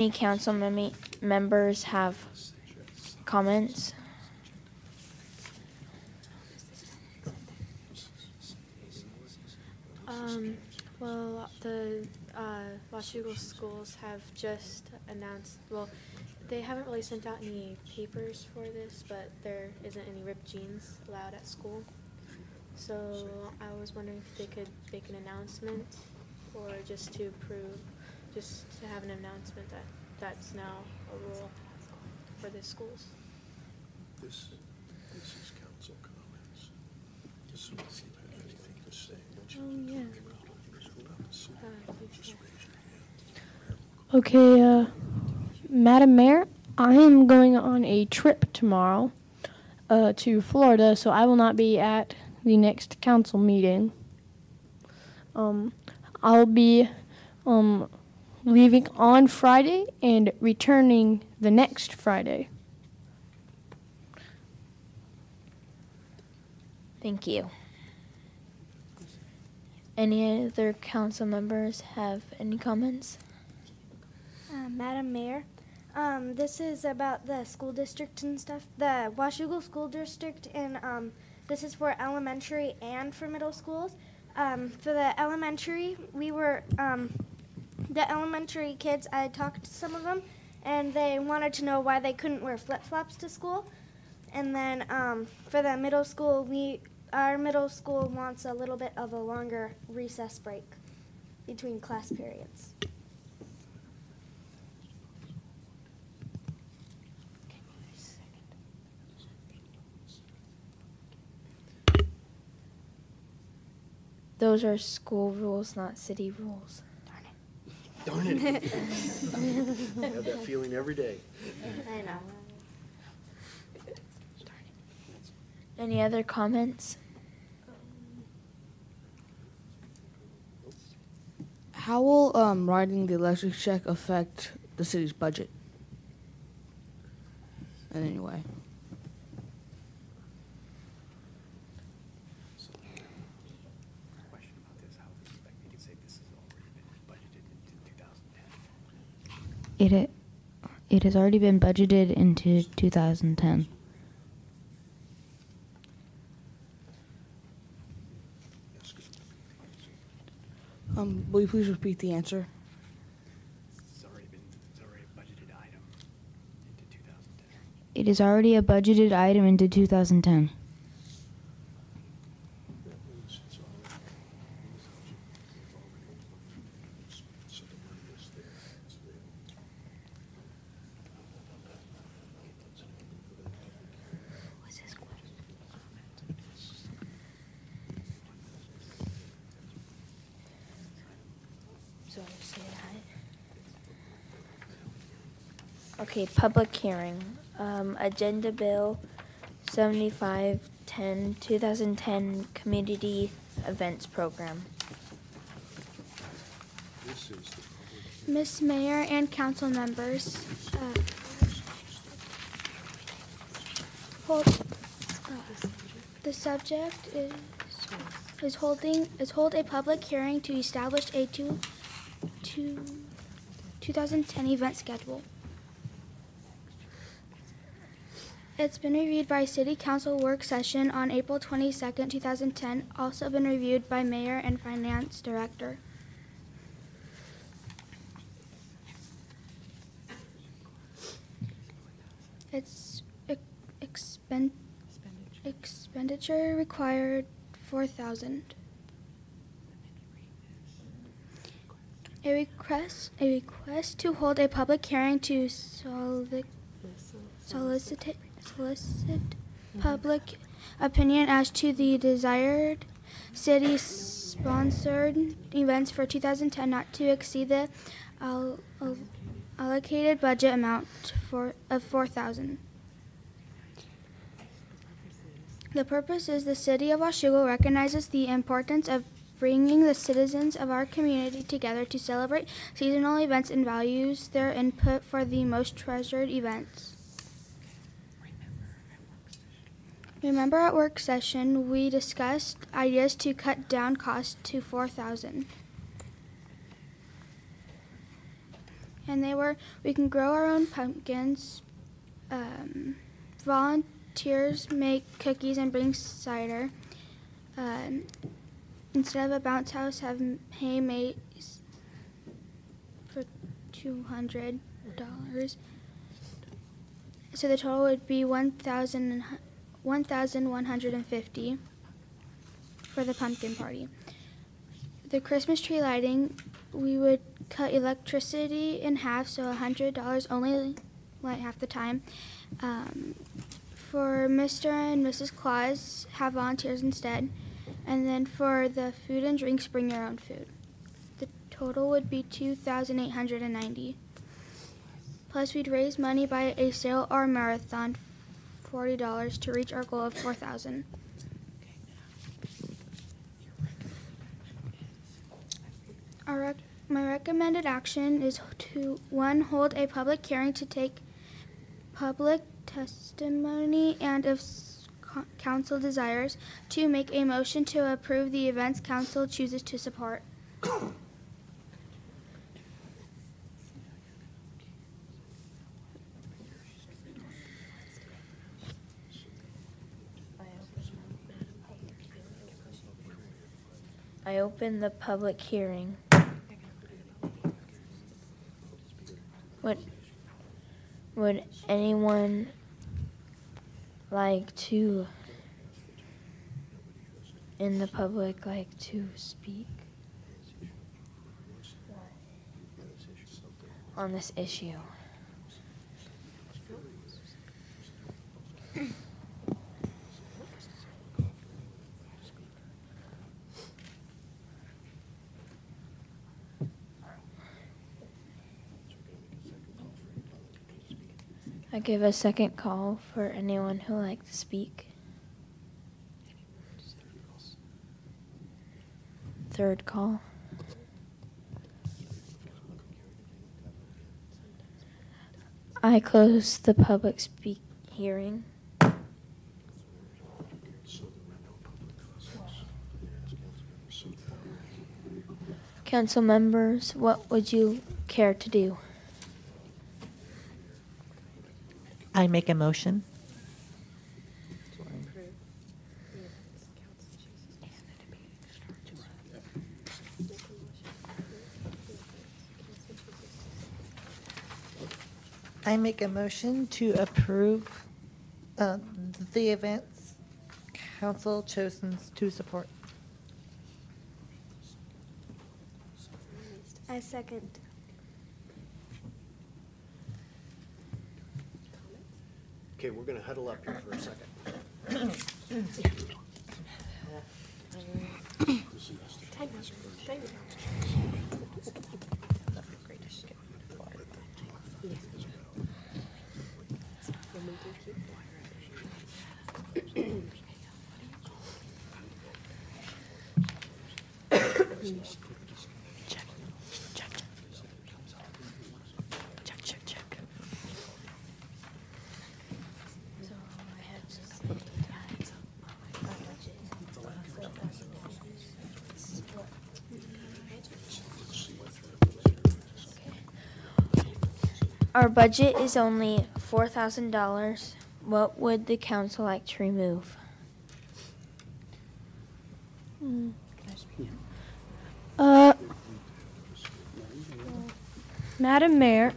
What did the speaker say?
Any council members have comments? Well, the Washougal schools have just announced, well, they haven't really sent out any papers for this, but there isn't any ripped jeans allowed at school. So I was wondering if they could make an announcement, or just to have an announcement that that's now a rule for the schools. This is council comments. Just so if you have anything to say. Okay, Madam Mayor, I am going on a trip tomorrow to Florida, so I will not be at the next council meeting. I'll be leaving on Friday and returning the next Friday. Thank you. Any other council members have any comments? Madam Mayor, this is about the school district and stuff. The Washougal School District, and this is for elementary and for middle schools. For the elementary, the elementary kids, I talked to some of them, and they wanted to know why they couldn't wear flip-flops to school. And then for the middle school, our middle school wants a little bit of a longer recess break between class periods. Those are school rules, not city rules. Darn it. I have that feeling every day. I know. Any other comments? How will writing the electric check affect the city's budget in any way? It has already been budgeted into 2010. Will you please repeat the answer? It's already a budgeted item into 2010. It is already a budgeted item into 2010. Okay, public hearing. Agenda Bill 7510, 2010 Community Events Program. Miss Mayor and council members, the subject is hold a public hearing to establish a 2010 event schedule. It's been reviewed by City Council work session on April 22nd, 2010, also been reviewed by Mayor and Finance Director. Its expenditure required $4,000. A request to hold a public hearing to solicit public opinion as to the desired city-sponsored events for 2010 not to exceed the allocated budget amount of $4,000. The purpose is the City of Washougal recognizes the importance of bringing the citizens of our community together to celebrate seasonal events and values their input for the most treasured events. Remember at work session, we discussed ideas to cut down costs to $4,000. and they were, we can grow our own pumpkins, volunteers make cookies and bring cider, instead of a bounce house, have hay maze for $200. So the total would be $1,150 for the pumpkin party. The Christmas tree lighting, we would cut electricity in half, so $100 only light half the time. For Mr. and Mrs. Claus, have volunteers instead. And then for the food and drinks, bring your own food. The total would be $2,890. Plus, we'd raise money by a sale or marathon, $40 to reach our goal of $4,000. My recommended action is to, 1, hold a public hearing to take public testimony and if council desires, 2, make a motion to approve the events council chooses to support. I open the public hearing. Would anyone like to, in the public, like to speak on this issue? I give a second call for anyone who would like to speak. Third call. I close the public hearing. Council members, what would you care to do? I make a motion. I make a motion to approve the events council chosen to support. I second. Okay, we're going to huddle up here for a second. Our budget is only $4,000. What would the council like to remove? Madam Mayor,